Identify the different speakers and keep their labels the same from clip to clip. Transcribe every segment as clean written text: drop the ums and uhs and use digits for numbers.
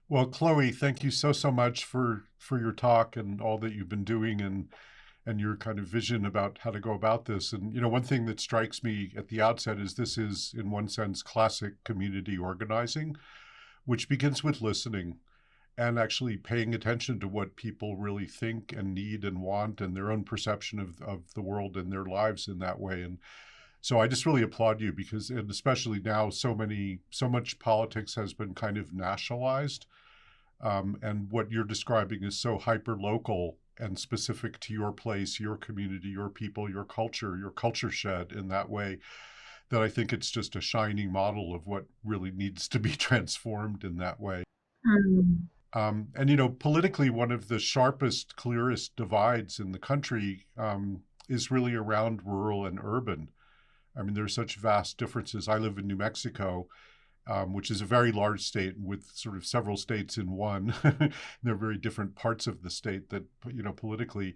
Speaker 1: Well, Chloe, thank you so much for your talk and all that you've been doing and your kind of vision about how to go about this. And one thing that strikes me at the outset is this is, in one sense, classic community organizing, which begins with listening and actually paying attention to what people really think and need and want and their own perception of the world and their lives in that way. And so I just really applaud you because, and especially now, so much politics has been kind of nationalized, and what you're describing is so hyper local and specific to your place, your community, your people, your culture shed in that way, that I think it's just a shining model of what really needs to be transformed in that way.
Speaker 2: Mm.
Speaker 1: And politically, one of the sharpest, clearest divides in the country is really around rural and urban. I mean, there's such vast differences. I live in New Mexico, which is a very large state with sort of several states in one. They're very different parts of the state that, politically,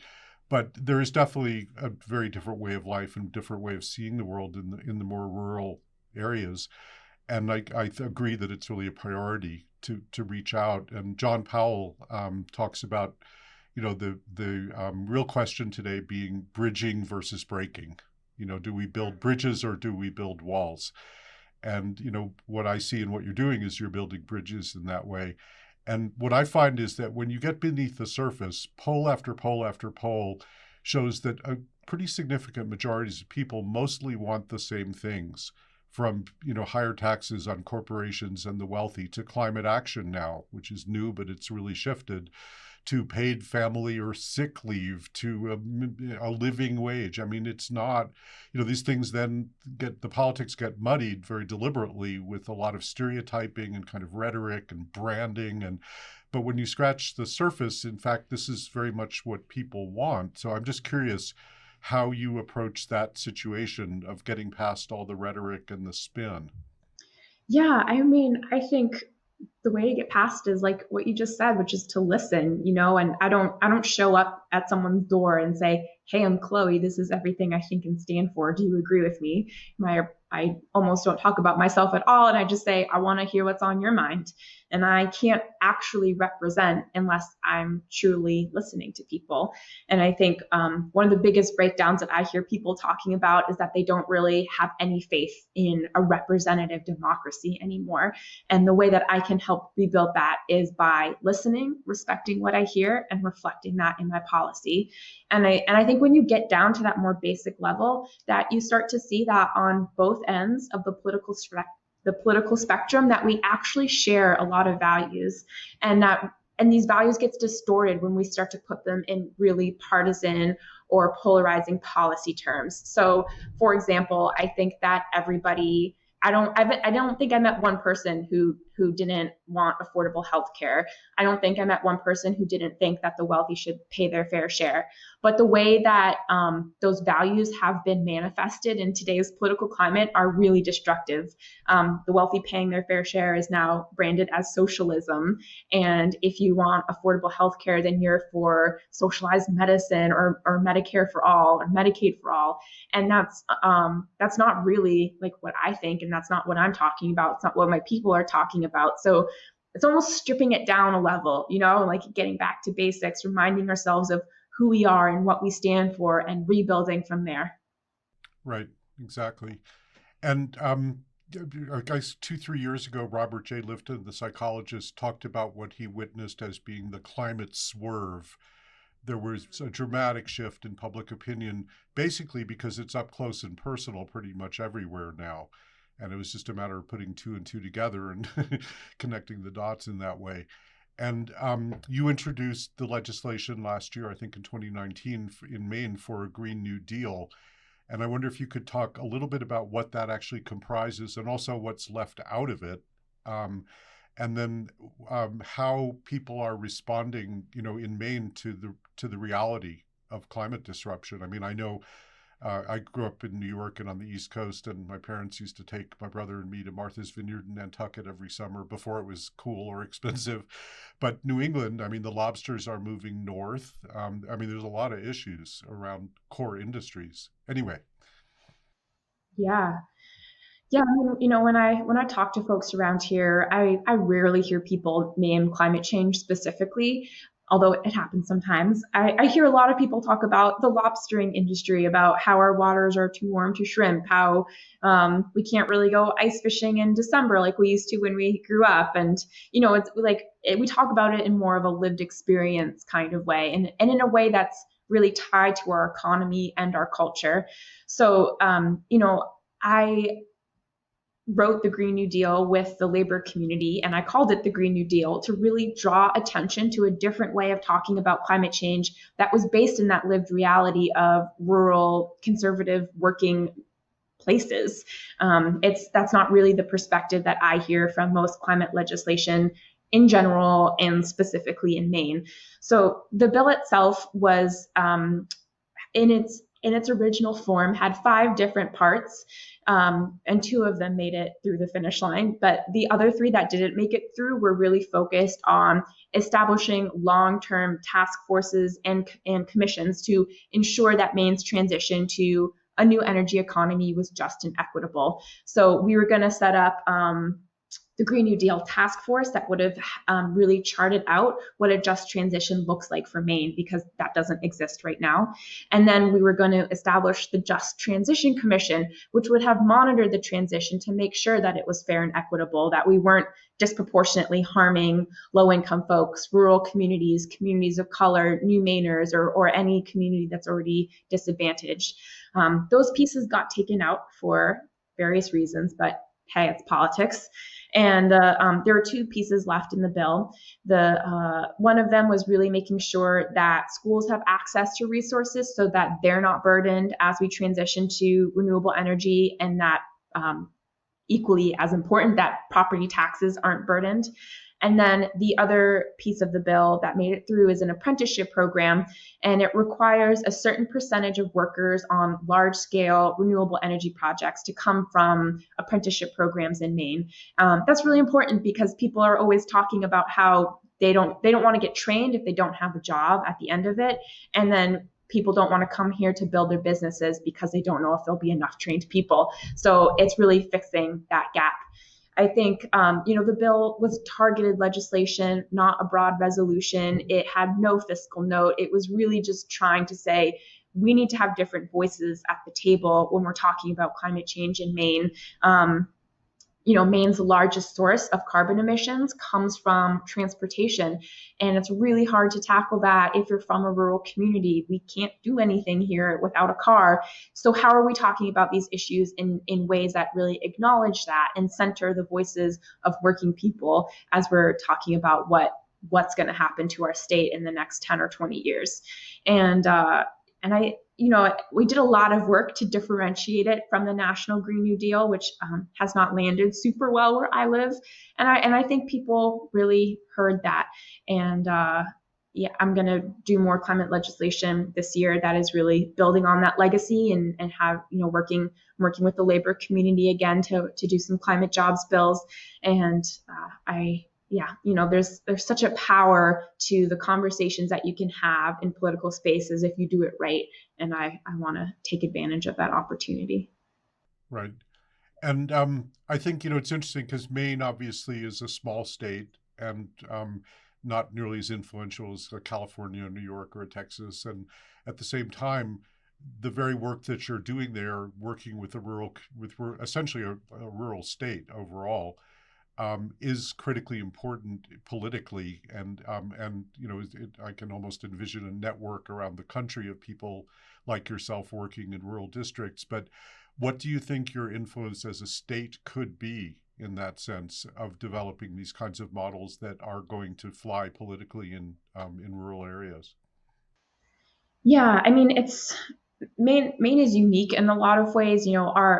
Speaker 1: but there is definitely a very different way of life and different way of seeing the world in the more rural areas. And I agree that it's really a priority to reach out. And John Powell talks about, the real question today being bridging versus breaking. Do we build bridges or do we build walls? And what I see and what you're doing is you're building bridges in that way. And what I find is that when you get beneath the surface, poll after poll after poll shows that a pretty significant majorities of people mostly want the same things, from higher taxes on corporations and the wealthy to climate action now, which is new, but it's really shifted, to paid family or sick leave, to a living wage. I mean, it's not, these things then the politics get muddied very deliberately with a lot of stereotyping and kind of rhetoric and branding. But when you scratch the surface, in fact, this is very much what people want. So I'm just curious how you approach that situation of getting past all the rhetoric and the spin.
Speaker 2: Yeah, I mean, I think the way to get past is like what you just said, which is to listen, and I don't show up at someone's door and say, "Hey, I'm Chloe. This is everything I think and stand for. Do you agree with me?" I almost don't talk about myself at all, and I just say, "I want to hear what's on your mind." And I can't actually represent unless I'm truly listening to people. And I think one of the biggest breakdowns that I hear people talking about is that they don't really have any faith in a representative democracy anymore. And the way that I can help rebuild that is by listening, respecting what I hear, and reflecting that in my policy. And I think when you get down to that more basic level, that you start to see that on both ends of the political spectrum, that we actually share a lot of values, and these values gets distorted when we start to put them in really partisan or polarizing policy terms. So, for example, I think that everybody I don't think I met one person who didn't want affordable health care. I don't think I met one person who didn't think that the wealthy should pay their fair share. But the way that those values have been manifested in today's political climate are really destructive. The wealthy paying their fair share is now branded as socialism. And if you want affordable health care, then you're for socialized medicine or Medicare for all or Medicaid for all. And that's not really like what I think, and that's not what I'm talking about. It's not what my people are talking about. So it's almost stripping it down a level, like getting back to basics, reminding ourselves of who we are and what we stand for, and rebuilding from there.
Speaker 1: Right, exactly. And I guess 2, 3 years ago, Robert J. Lifton, the psychologist, talked about what he witnessed as being the climate swerve. There was a dramatic shift in public opinion, basically because it's up close and personal pretty much everywhere now. And it was just a matter of putting two and two together and connecting the dots in that way. And you introduced the legislation last year, I think in 2019, in Maine for a Green New Deal. And I wonder if you could talk a little bit about what that actually comprises and also what's left out of it. Um, and then how people are responding, in Maine to the reality of climate disruption. I mean, I know I grew up in New York and on the East Coast, and my parents used to take my brother and me to Martha's Vineyard in Nantucket every summer before it was cool or expensive. But New England, I mean, the lobsters are moving north. I mean, there's a lot of issues around core industries. Anyway,
Speaker 2: Yeah. Yeah, I mean, when I talk to folks around here, I rarely hear people name climate change specifically, although it happens sometimes. I hear a lot of people talk about the lobstering industry, about how our waters are too warm to shrimp, how we can't really go ice fishing in December like we used to when we grew up, and it's like we talk about it in more of a lived experience kind of way, and in a way that's really tied to our economy and our culture. So, I wrote the Green New Deal with the labor community, and I called it the Green New Deal to really draw attention to a different way of talking about climate change that was based in that lived reality of rural, conservative working places. That's not really the perspective that I hear from most climate legislation in general and specifically in Maine. So the bill itself was in its original form had 5 different parts, and 2 of them made it through the finish line. But the other 3 that didn't make it through were really focused on establishing long-term task forces and commissions to ensure that Maine's transition to a new energy economy was just and equitable. So we were going to set up the Green New Deal task force that would have really charted out what a just transition looks like for Maine, because that doesn't exist right now. And then we were going to establish the Just Transition Commission, which would have monitored the transition to make sure that it was fair and equitable, that we weren't disproportionately harming low-income folks, rural communities, communities of color, new Mainers, or any community that's already disadvantaged. Those pieces got taken out for various reasons, but hey, it's politics. And there are 2 pieces left in the bill. The one of them was really making sure that schools have access to resources so that they're not burdened as we transition to renewable energy, and that equally as important, that property taxes aren't burdened. And then the other piece of the bill that made it through is an apprenticeship program, and it requires a certain percentage of workers on large scale renewable energy projects to come from apprenticeship programs in Maine. That's really important because people are always talking about how they don't want to get trained if they don't have a job at the end of it, and then people don't want to come here to build their businesses because they don't know if there'll be enough trained people. So it's really fixing that gap. I think, the bill was targeted legislation, not a broad resolution. It had no fiscal note. It was really just trying to say, we need to have different voices at the table when we're talking about climate change in Maine. Maine's largest source of carbon emissions comes from transportation. And it's really hard to tackle that if you're from a rural community. We can't do anything here without a car. So how are we talking about these issues in ways that really acknowledge that and center the voices of working people as we're talking about what's going to happen to our state in the next 10 or 20 years? And we did a lot of work to differentiate it from the National Green New Deal, which has not landed super well where I live. And I think people really heard that. And yeah, I'm going to do more climate legislation this year that is really building on that legacy, and have, working with the labor community again to do some climate jobs bills. And there's such a power to the conversations that you can have in political spaces if you do it right. And I want to take advantage of that opportunity.
Speaker 1: Right. And I think, it's interesting because Maine obviously is a small state and not nearly as influential as California, or New York, or Texas. And at the same time, the very work that you're doing there, working with essentially a rural state overall, is critically important politically, and I can almost envision a network around the country of people like yourself working in rural districts. But what do you think your influence as a state could be in that sense of developing these kinds of models that are going to fly politically in rural areas?
Speaker 2: Yeah, I mean, Maine is unique in a lot of ways.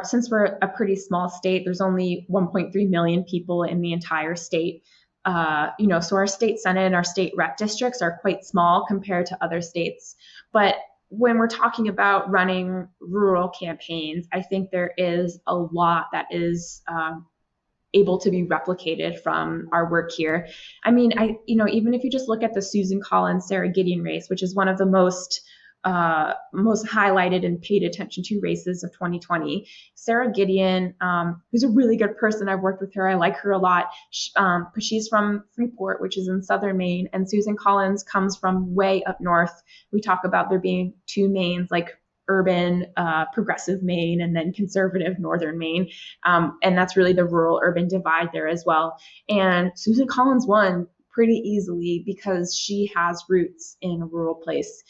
Speaker 2: Since we're a pretty small state, there's only 1.3 million people in the entire state. So our state senate and our state rep districts are quite small compared to other states. But when we're talking about running rural campaigns, I think there is a lot that is able to be replicated from our work here. I mean, even if you just look at the Susan Collins, Sarah Gideon race, which is one of the most most highlighted and paid attention to races of 2020. Sarah Gideon, who's a really good person. I've worked with her. I like her a lot. But she's from Freeport, which is in southern Maine, and Susan Collins comes from way up north. We talk about there being two Maines, like urban, progressive Maine, and then conservative northern Maine. And that's really the rural urban divide there as well. And Susan Collins won pretty easily because she has roots in a rural place.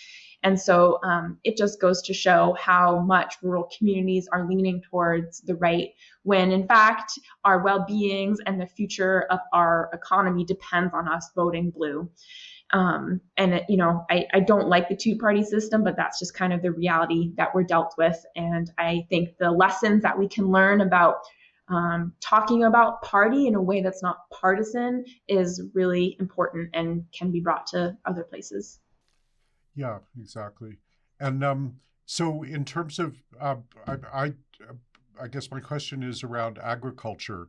Speaker 2: And so it just goes to show how much rural communities are leaning towards the right, when in fact our well-beings and the future of our economy depends on us voting blue. I don't like the two-party system, but that's just kind of the reality that we're dealt with. And I think the lessons that we can learn about talking about party in a way that's not partisan is really important and can be brought to other places.
Speaker 1: Yeah, exactly. And so, in terms of, I guess my question is around agriculture,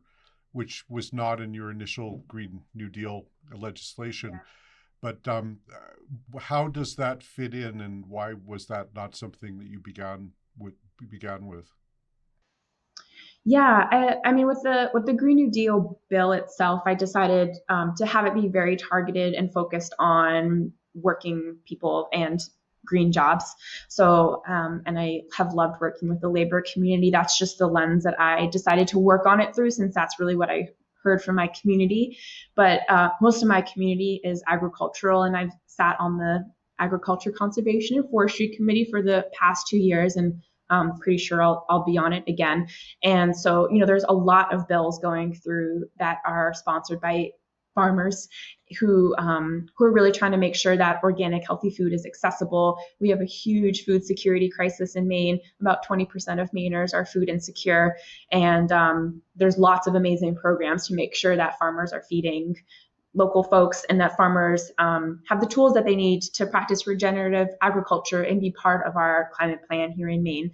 Speaker 1: which was not in your initial Green New Deal legislation.
Speaker 2: Yeah.
Speaker 1: But how does that fit in, and why was that not something that you began with?
Speaker 2: Yeah, I mean, with the Green New Deal bill itself, I decided to have it be very targeted and focused on working people and green jobs. So, and I have loved working with the labor community. That's just the lens that I decided to work on it through, since that's really what I heard from my community. But most of my community is agricultural, and I've sat on the Agriculture Conservation and Forestry Committee for the past 2 years, and I'm pretty sure I'll be on it again. And so, there's a lot of bills going through that are sponsored by farmers who are really trying to make sure that organic, healthy food is accessible. We have a huge food security crisis in Maine. About 20% of Mainers are food insecure, and there's lots of amazing programs to make sure that farmers are feeding local folks, and that farmers have the tools that they need to practice regenerative agriculture and be part of our climate plan here in Maine.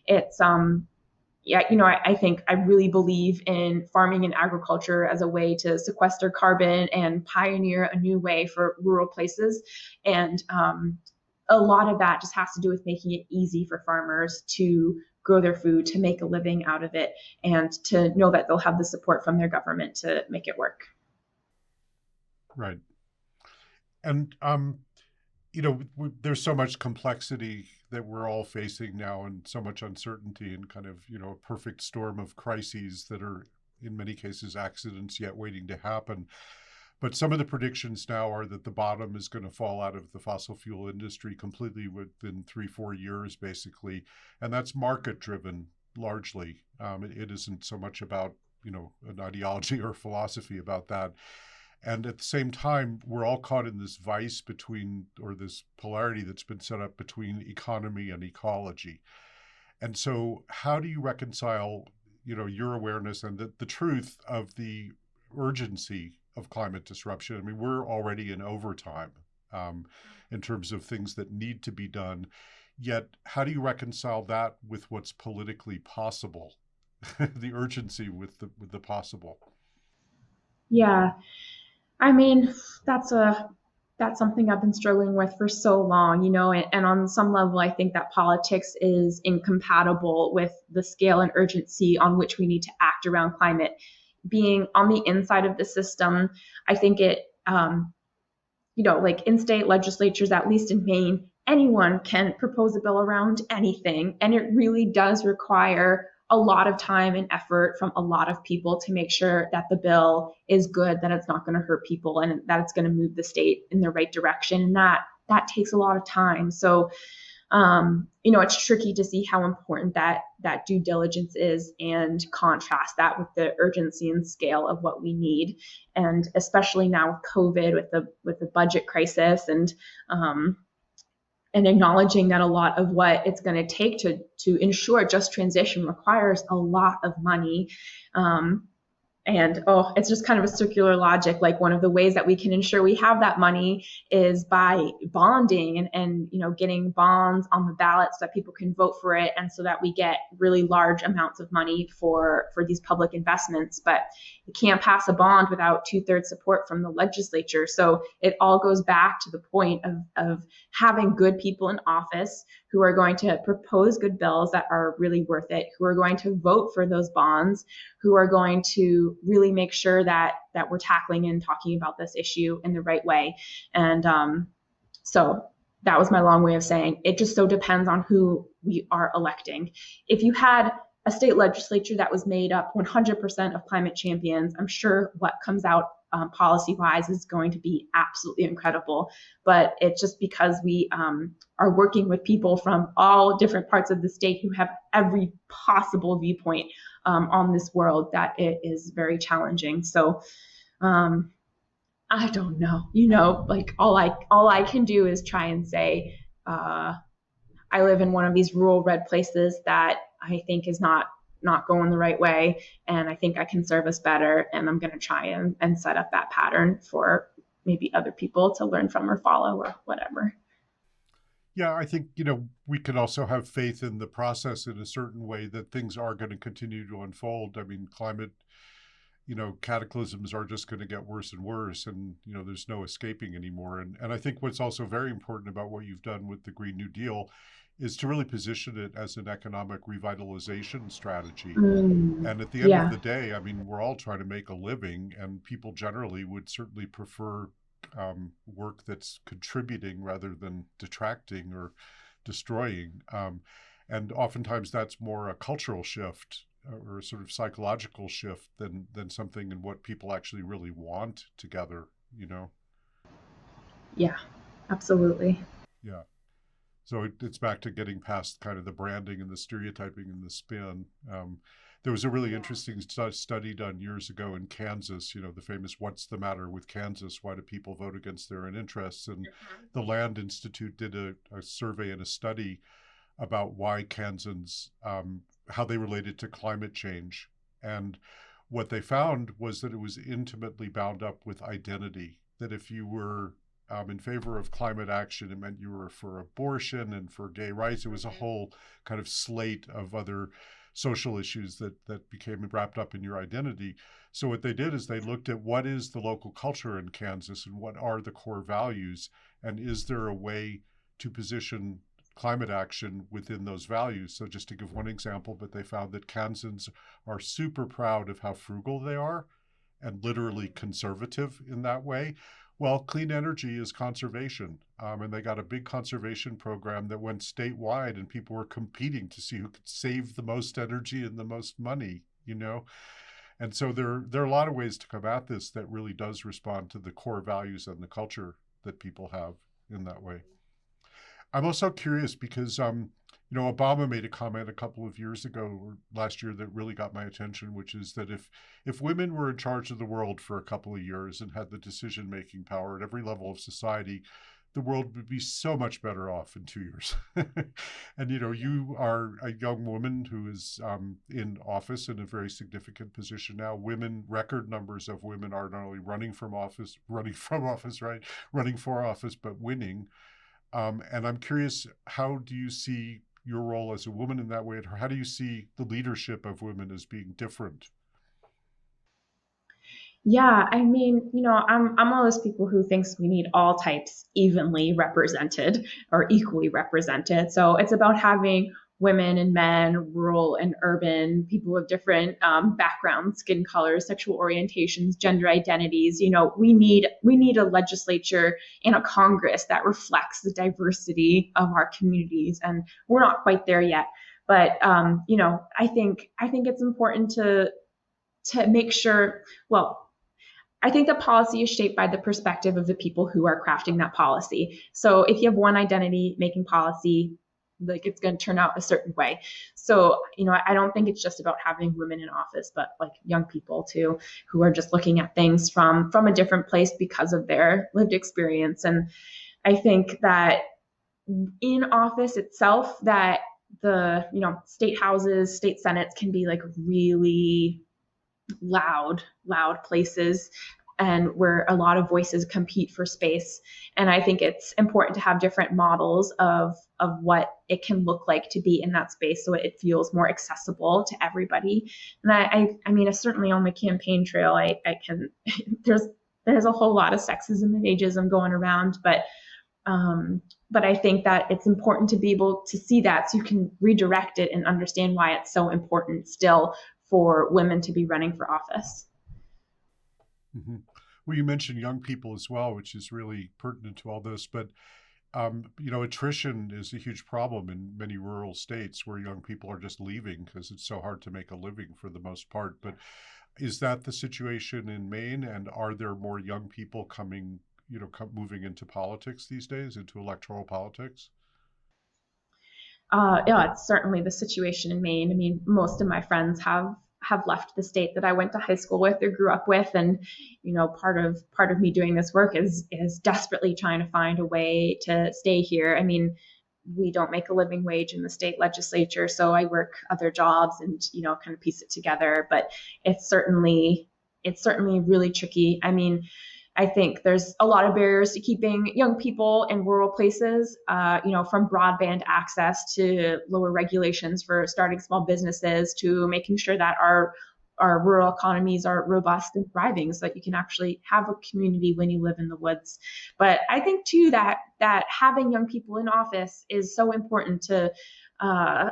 Speaker 2: It's I think I really believe in farming and agriculture as a way to sequester carbon and pioneer a new way for rural places. And a lot of that just has to do with making it easy for farmers to grow their food, to make a living out of it, and to know that they'll have the support from their government to make it work.
Speaker 1: Right. And there's so much complexity that we're all facing now, and so much uncertainty, and kind of a perfect storm of crises that are in many cases accidents yet waiting to happen. But some of the predictions now are that the bottom is going to fall out of the fossil fuel industry completely within 3-4 years, basically, and that's market driven largely. It isn't so much about an ideology or philosophy about that. And at the same time, we're all caught in this vice or this polarity that's been set up between economy and ecology. And so how do you reconcile, your awareness and the truth of the urgency of climate disruption? I mean, we're already in overtime in terms of things that need to be done. Yet, how do you reconcile that with what's politically possible, the urgency with the possible?
Speaker 2: Yeah. I mean, that's something I've been struggling with for so long, and on some level, I think that politics is incompatible with the scale and urgency on which we need to act around climate. Being on the inside of the system, I think it, like in state legislatures, at least in Maine, anyone can propose a bill around anything, and it really does require a lot of time and effort from a lot of people to make sure that the bill is good, that it's not going to hurt people, and that it's going to move the state in the right direction. And that takes a lot of time. So, it's tricky to see how important that due diligence is, and contrast that with the urgency and scale of what we need. And especially now with COVID, with the budget crisis, and acknowledging that a lot of what it's going to take to ensure just transition requires a lot of money. And oh, it's just kind of a circular logic. Like one of the ways that we can ensure we have that money is by bonding and getting bonds on the ballot so that people can vote for it, and so that we get really large amounts of money for these public investments. But you can't pass a bond without 2/3 support from the legislature. So it all goes back to the point of having good people in office who are going to propose good bills that are really worth it, who are going to vote for those bonds, who are going to really make sure that we're tackling and talking about this issue in the right way. And so that was my long way of saying it just so depends on who we are electing. If you had a state legislature that was made up 100% of climate champions, I'm sure what comes out policy wise is going to be absolutely incredible. But it's just because we are working with people from all different parts of the state who have every possible viewpoint on this world that it is very challenging. So I don't know, like all I can do is try and say, I live in one of these rural red places that I think is not going the right way, and I think I can serve us better, and I'm going to try and set up that pattern for maybe other people to learn from or follow or whatever.
Speaker 1: Yeah, I think, we can also have faith in the process in a certain way that things are going to continue to unfold. I mean, climate, cataclysms are just going to get worse and worse, and, there's no escaping anymore. And I think what's also very important about what you've done with the Green New Deal is to really position it as an economic revitalization strategy. And at the end of
Speaker 2: Yeah.
Speaker 1: the day, I mean, we're all trying to make a living, and people generally would certainly prefer work that's contributing rather than detracting or destroying. And oftentimes that's more a cultural shift or a sort of psychological shift than something in what people actually really want together.
Speaker 2: Yeah, absolutely.
Speaker 1: Yeah. So it's back to getting past kind of the branding and the stereotyping and the spin. There was a really interesting study done years ago in Kansas, the famous What's the Matter with Kansas? Why do people vote against their own interests? And the Land Institute did a survey and a study about why Kansans, how they related to climate change. And what they found was that it was intimately bound up with identity, that if you were in favor of climate action, it meant you were for abortion and for gay rights. It was a whole kind of slate of other social issues that became wrapped up in your identity. So what they did is they looked at what is the local culture in Kansas and what are the core values, and is there a way to position climate action within those values. So just to give one example, but they found that Kansans are super proud of how frugal they are and literally conservative in that way. Well, clean energy is conservation. And they got a big conservation program that went statewide, and people were competing to see who could save the most energy and the most money. And so there are a lot of ways to come at this that really does respond to the core values and the culture that people have in that way. I'm also curious because, Obama made a comment a couple of years ago or last year that really got my attention, which is that if women were in charge of the world for a couple of years and had the decision-making power at every level of society, the world would be so much better off in 2 years. And, you are a young woman who is in office in a very significant position now. Record numbers of women are not only running from office, right? Running for office, but winning. And I'm curious, how do you see your role as a woman in that way? How do you see the leadership of women as being different?
Speaker 2: Yeah, I mean, I'm one of those people who thinks we need all types evenly represented or equally represented. So it's about having women and men, rural and urban, people of different backgrounds, skin colors, sexual orientations, gender identities. We need a legislature and a Congress that reflects the diversity of our communities, and we're not quite there yet. But I think it's important to make sure. Well, I think the policy is shaped by the perspective of the people who are crafting that policy. So if you have one identity making policy, like it's going to turn out a certain way. So, I don't think it's just about having women in office, but like young people too, who are just looking at things from a different place because of their lived experience. And I think that in office itself, that the, state houses, state senates can be like really loud places, and where a lot of voices compete for space. And I think it's important to have different models of what it can look like to be in that space, so it feels more accessible to everybody. And I mean, certainly on my campaign trail, I can there's a whole lot of sexism and ageism going around, but I think that it's important to be able to see that so you can redirect it and understand why it's so important still for women to be running for office.
Speaker 1: Hmm. Well, you mentioned young people as well, which is really pertinent to all this. But attrition is a huge problem in many rural states where young people are just leaving because it's so hard to make a living for the most part. But is that the situation in Maine? And are there more young people coming, moving into politics these days, into electoral politics?
Speaker 2: Yeah, it's certainly the situation in Maine. I mean, most of my friends have left the state that I went to high school with or grew up with, and part of me doing this work is desperately trying to find a way to stay here. I mean, we don't make a living wage in the state legislature, so I work other jobs and kind of piece it together. But it's certainly really tricky. I mean, I think there's a lot of barriers to keeping young people in rural places, from broadband access to lower regulations for starting small businesses to making sure that our rural economies are robust and thriving so that you can actually have a community when you live in the woods. But I think too that having young people in office is so important uh,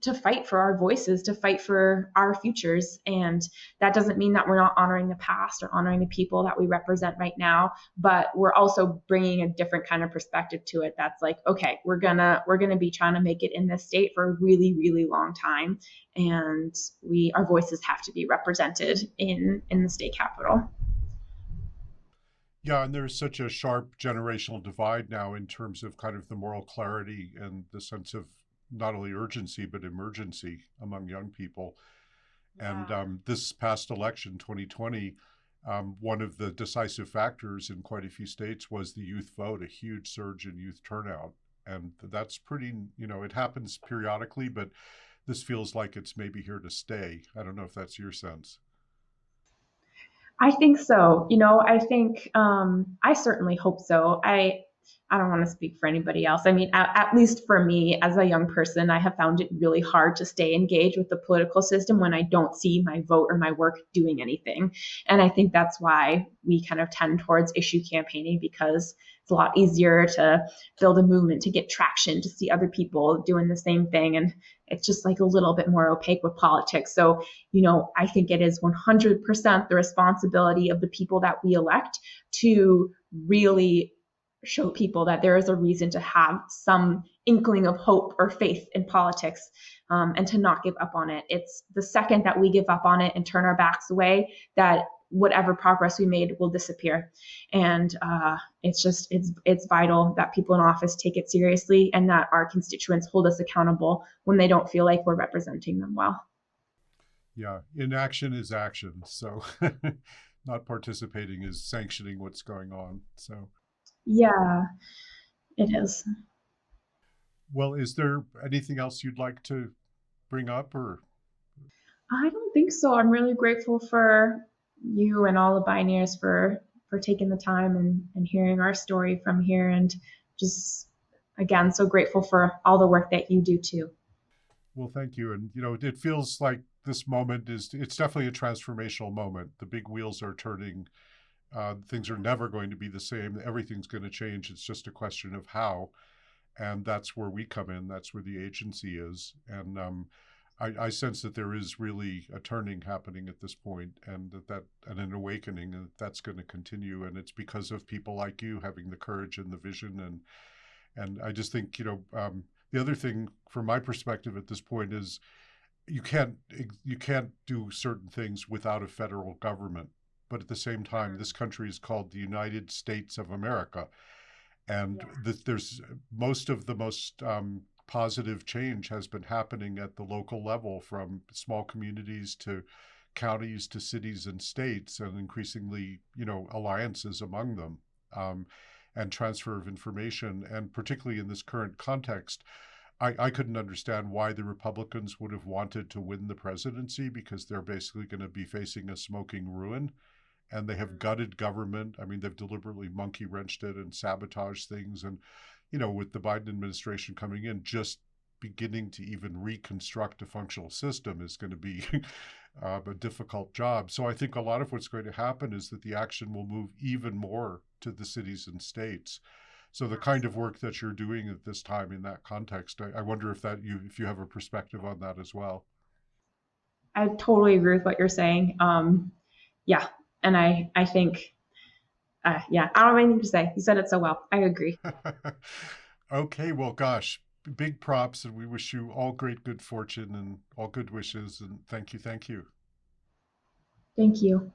Speaker 2: to fight for our voices, to fight for our futures. And that doesn't mean that we're not honoring the past or honoring the people that we represent right now, but we're also bringing a different kind of perspective to it. That's like, okay, we're gonna be trying to make it in this state for a really, really long time, and our voices have to be represented in the state capitol.
Speaker 1: Yeah, and there's such a sharp generational divide now in terms of kind of the moral clarity and the sense of not only urgency but emergency among young people. And
Speaker 2: Yeah.
Speaker 1: this past election, 2020, one of the decisive factors in quite a few states was the youth vote, a huge surge in youth turnout. And that's pretty, it happens periodically, but this feels like it's maybe here to stay. I don't know if that's your sense.
Speaker 2: I think so. I think I certainly hope so. I don't want to speak for anybody else. I mean, at least for me as a young person, I have found it really hard to stay engaged with the political system when I don't see my vote or my work doing anything. And I think that's why we kind of tend towards issue campaigning, because it's a lot easier to build a movement, to get traction, to see other people doing the same thing. And it's just like a little bit more opaque with politics. So, I think it is 100% the responsibility of the people that we elect to really show people that there is a reason to have some inkling of hope or faith in politics, and to not give up on it. It's the second that we give up on it and turn our backs away that whatever progress we made will disappear. And it's vital that people in office take it seriously and that our constituents hold us accountable when they don't feel like we're representing them well.
Speaker 1: Yeah, inaction is action. So not participating is sanctioning what's going on. So,
Speaker 2: Yeah, it is.
Speaker 1: well, is there anything else you'd like to bring up or?
Speaker 2: I don't think so. I'm really grateful for you and all the Bioneers for taking the time and hearing our story from here, and just again so grateful for all the work that you do too.
Speaker 1: Well, thank you. And, it feels like this moment it's definitely a transformational moment. The big wheels are turning. Things are never going to be the same. Everything's going to change. It's just a question of how. And that's where we come in. That's where the agency is. And I sense that there is really a turning happening at this point, and and an awakening, and that's going to continue. And it's because of people like you having the courage and the vision. And I just think, the other thing from my perspective at this point is you can't you can't do certain things without a federal government. But at the same time, this country is called the United States of America, and
Speaker 2: Yeah.
Speaker 1: there's most of the most positive change has been happening at the local level, from small communities to counties to cities and states, and increasingly, alliances among them, and transfer of information. And particularly in this current context, I couldn't understand why the Republicans would have wanted to win the presidency, because they're basically going to be facing a smoking ruin, and they have gutted government. I mean, they've deliberately monkey wrenched it and sabotaged things. And, with the Biden administration coming in, just beginning to even reconstruct a functional system is going to be a difficult job. So I think a lot of what's going to happen is that the action will move even more to the cities and states. So the kind of work that you're doing at this time in that context, I wonder if you have a perspective on that as well.
Speaker 2: I totally agree with what you're saying. Yeah, and I think, yeah, I don't have anything to say. You said it so well. I agree.
Speaker 1: Okay, well, gosh, big props, and we wish you all great good fortune and all good wishes. And thank you, thank you.
Speaker 2: Thank you.